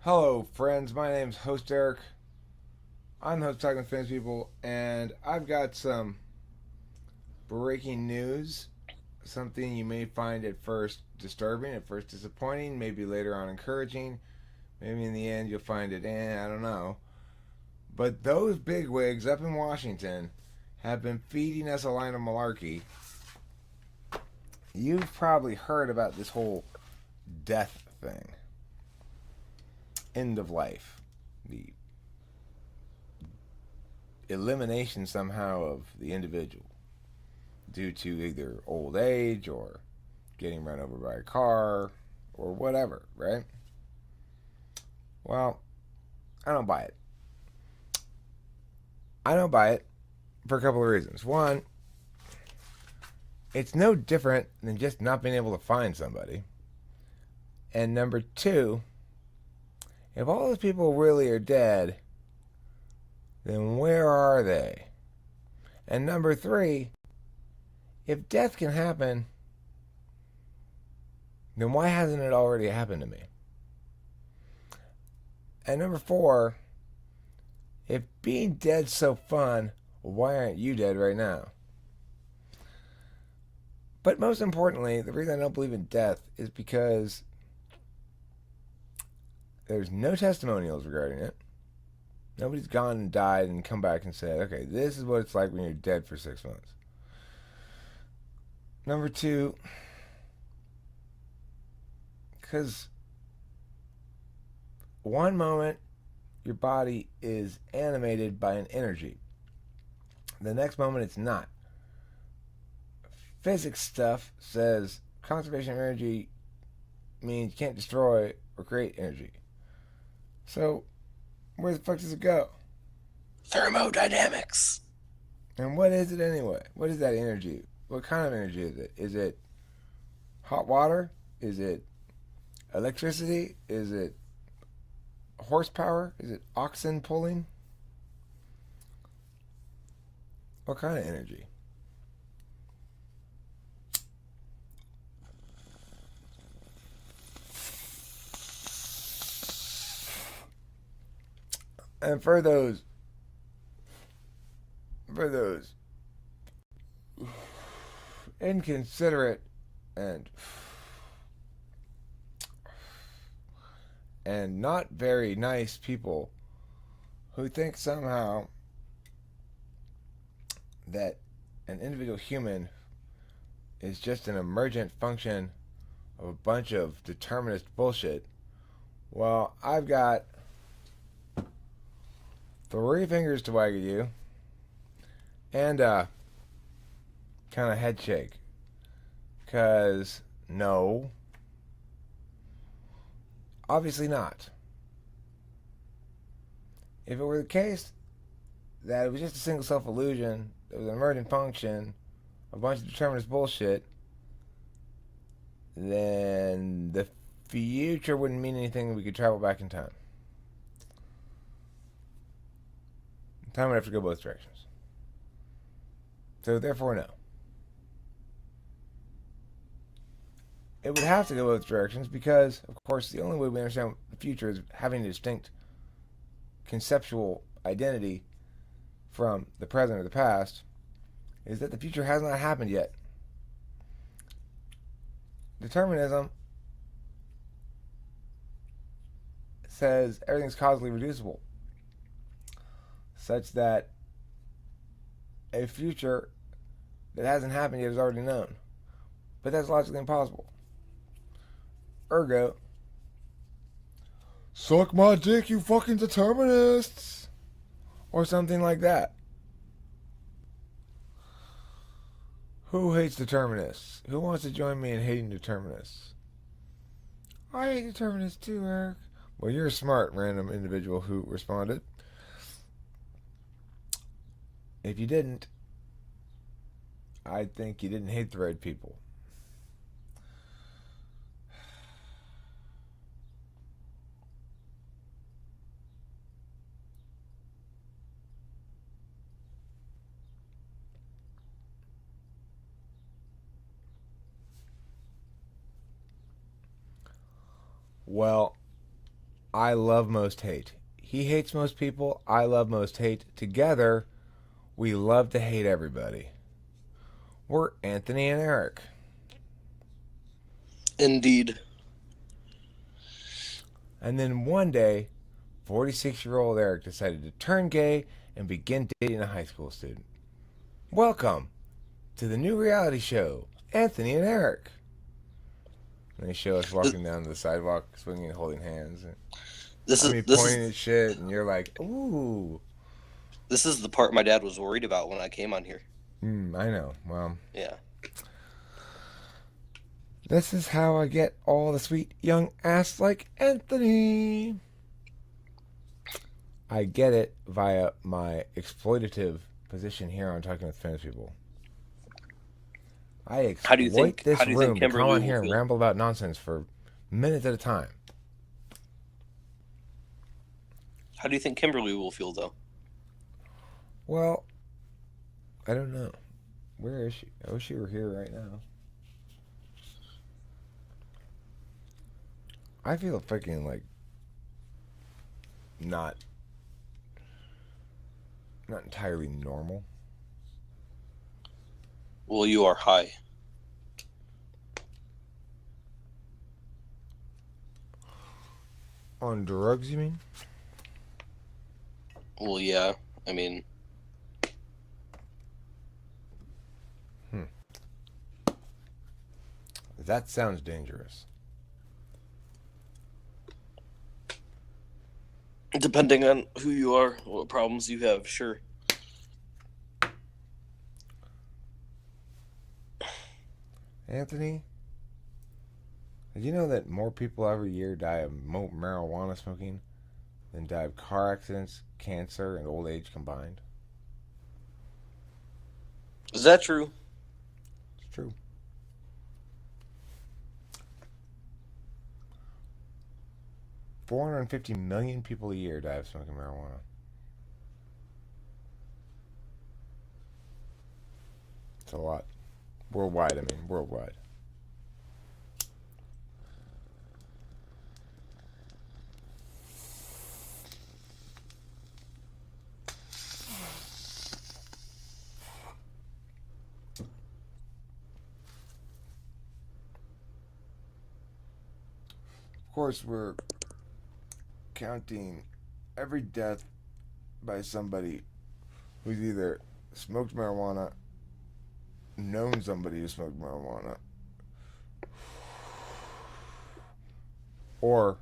Hello, friends. My name's Host Eric. I'm the host talking to famous people, and I've got some breaking news. Something you may find at first disturbing, at first disappointing, maybe later on encouraging. Maybe in the end you'll find it, I don't know. But those bigwigs up in Washington have been feeding us a line of malarkey. You've probably heard about this whole death thing. End of life. The elimination somehow of the individual due to either old age or getting run over by a car or whatever, right? Well, I don't buy it. I don't buy it for a couple of reasons. One, it's no different than just not being able to find somebody. And number two, if all those people really are dead, then where are they? And number three, if death can happen, then why hasn't it already happened to me? And number four, if being dead's so fun, why aren't you dead right now? But most importantly, the reason I don't believe in death is because there's no testimonials regarding it. Nobody's gone and died and come back and said, okay, this is what it's like when you're dead for 6 months. Number two, because one moment your body is animated by an energy, the next moment it's not. Physics stuff says conservation of energy means you can't destroy or create energy. So, where the fuck does it go? Thermodynamics. And what is it anyway? What is that energy? What kind of energy is it? Is it hot water? Is it electricity? Is it horsepower? Is it oxen pulling? What kind of energy? And for those inconsiderate and not very nice people who think somehow that an individual human is just an emergent function of a bunch of determinist bullshit. Well, I've got three fingers to wag at you and kind of head shake. Because, no, obviously not. If it were the case that it was just a single self illusion, it was an emergent function, a bunch of determinist bullshit, then the future wouldn't mean anything. We could travel back in time. Time would have to go both directions. So, therefore, no. It would have to go both directions because, of course, the only way we understand the future is having a distinct conceptual identity from the present or the past, is that the future has not happened yet. Determinism says everything's causally reducible, such that a future that hasn't happened yet is already known. But that's logically impossible. Ergo, suck my dick, you fucking determinists! Or something like that. Who hates determinists? Who wants to join me in hating determinists? I hate determinists too, Eric. Well, you're a smart, random individual who responded. If you didn't, I'd think you didn't hate the right people. Well, I love most hate. He hates most people. I love most hate. Together, we love to hate everybody. We're Anthony and Eric. Indeed. And then one day, 46-year-old Eric decided to turn gay and begin dating a high school student. Welcome to the new reality show, Anthony and Eric. And they show us walking down the sidewalk, swinging and holding hands. Pointing at shit, and you're like, ooh. This is the part my dad was worried about when I came on here. I know. Well, yeah. This is how I get all the sweet young ass like Anthony. I get it via my exploitative position here on Talking with Famous People. I exploit this room to come on here and ramble about nonsense for minutes at a time. How do you think Kimberly will feel, though? Well, I don't know. Where is she? I wish she were here right now. I feel fucking like not entirely normal. Well, you are high. On drugs, you mean? Well, yeah. I mean... That sounds dangerous. Depending on who you are, what problems you have, sure. Anthony, did you know that more people every year die of marijuana smoking than die of car accidents, cancer, and old age combined? Is that true? It's true. $450 million people a year die of smoking marijuana. It's a lot. Worldwide. Of course, we're counting every death by somebody who's either smoked marijuana, known somebody who smoked marijuana, or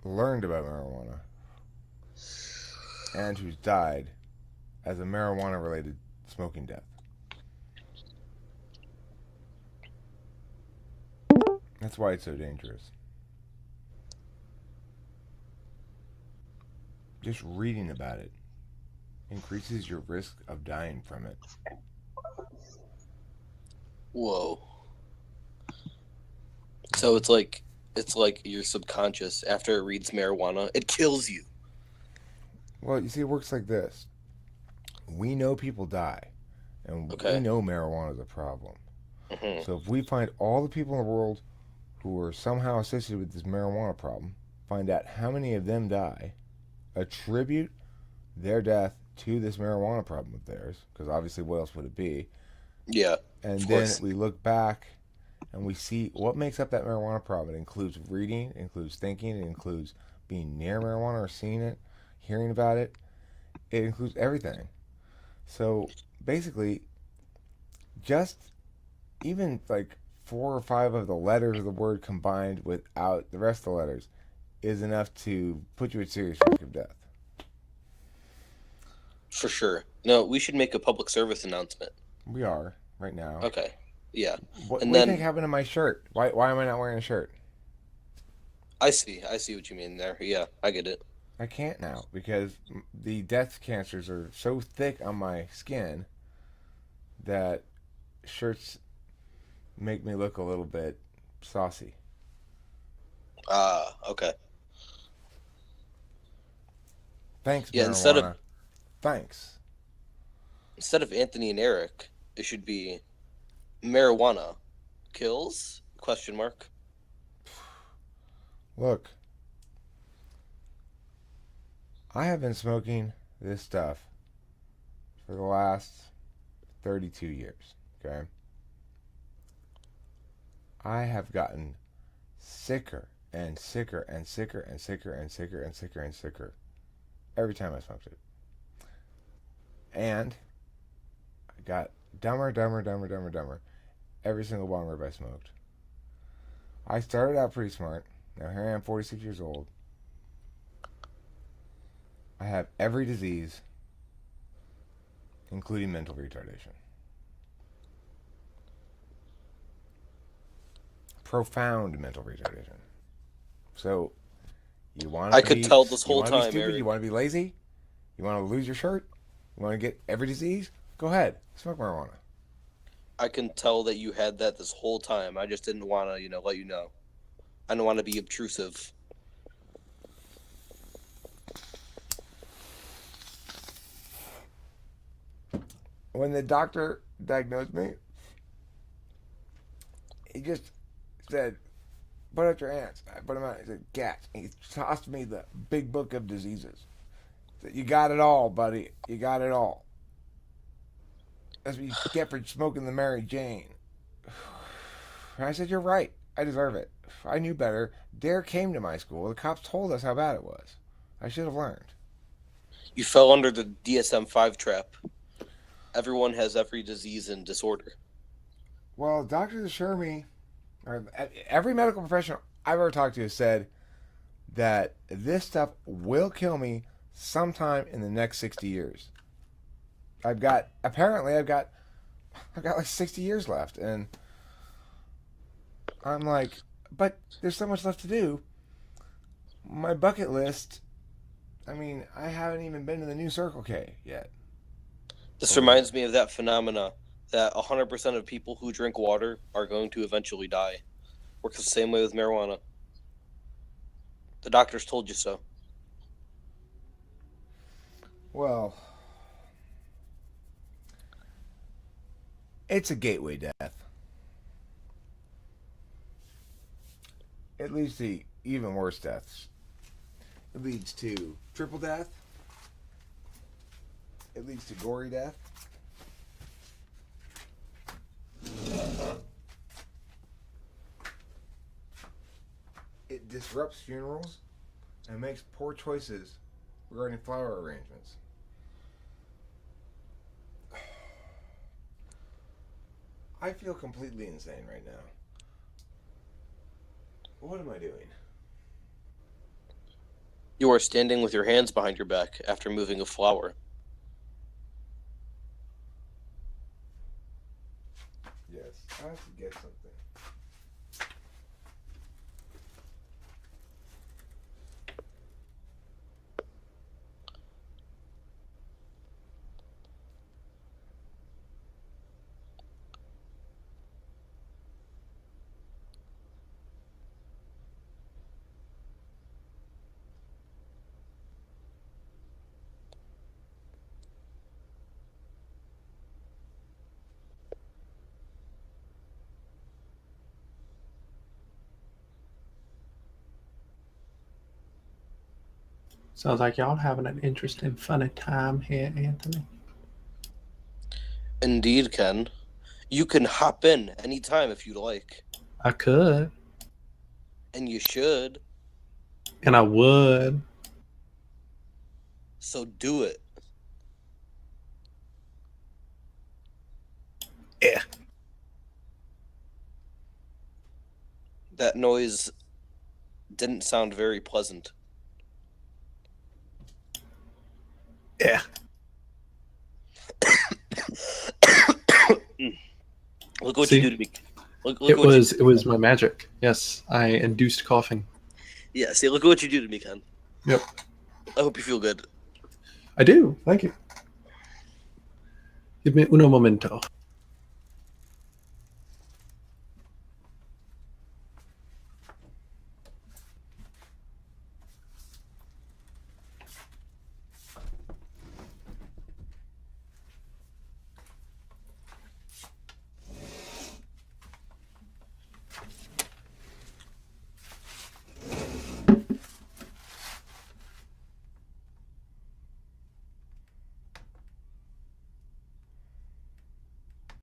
learned about marijuana, and who's died as a marijuana-related smoking death. That's why it's so dangerous. Just reading about it increases your risk of dying from it. Whoa. So it's like your subconscious, after it reads marijuana, it kills you. Well, you see, it works like this. We know people die, and we know marijuana is a problem. Mm-hmm. So if we find all the people in the world who are somehow associated with this marijuana problem, find out how many of them die, attribute their death to this marijuana problem of theirs, because obviously what else would it be? Yeah. And then we look back and we see what makes up that marijuana problem. It includes reading, it includes thinking, it includes being near marijuana or seeing it, hearing about it. It includes everything. So basically, just even like 4 or 5 of the letters of the word combined without the rest of the letters is enough to put you at serious risk of death. For sure. No, we should make a public service announcement. We are, right now. Okay. Yeah. What do you think happened to my shirt? Why am I not wearing a shirt? I see what you mean there. Yeah, I get it. I can't now because the death cancers are so thick on my skin that shirts make me look a little bit saucy. Okay. Thanks, marijuana. Thanks. Instead of Anthony and Eric, it should be marijuana kills? ? Look, I have been smoking this stuff for the last 32 years. Okay. I have gotten sicker and sicker and sicker and sicker and sicker and sicker and sicker every time I smoked it. And I got dumber every single bong rip I smoked. I started out pretty smart. Now here I am, 46 years old. I have every disease, including mental retardation. Profound mental retardation. So, you want I to could be, tell this you whole want to be time, stupid? Eric. You want to be lazy? You want to lose your shirt? You want to get every disease? Go ahead, smoke marijuana. I can tell that you had that this whole time. I just didn't want to, let you know. I don't want to be obtrusive. When the doctor diagnosed me, he just said, "Put out your hands." I put them out. He said, "Gats." He tossed me the big book of diseases. He said, "You got it all, buddy. You got it all. That's what you get for smoking the Mary Jane." And I said, "You're right. I deserve it. I knew better. Dare came to my school. The cops told us how bad it was. I should have learned." You fell under the DSM-5 trap. Everyone has every disease and disorder. Well, doctors assure me, or every medical professional I've ever talked to has said that this stuff will kill me sometime in the next 60 years. I've got like 60 years left, and I'm like, but there's so much left to do. My bucket list, I mean, I haven't even been to the new Circle K yet. This reminds me of that phenomena that 100% of people who drink water are going to eventually die. Works the same way with marijuana. The doctors told you so. Well, it's a gateway death. It leads to even worse deaths. It leads to triple death. It leads to gory death. It disrupts funerals and makes poor choices regarding flower arrangements. I feel completely insane right now. What am I doing? You are standing with your hands behind your back after moving a flower. Yes, I have to get something. Sounds like y'all having an interesting, funny time here, Anthony. Indeed, Ken. You can hop in anytime if you'd like. I could, And you should. and I would. So do it. Yeah. That noise didn't sound very pleasant. Yeah. Look what See? you do to me. Look It what was my magic. Yes, I induced coughing. Yeah, see, look at what you do to me, Ken. Yep. I hope you feel good. I do. Thank you. Give me uno momento.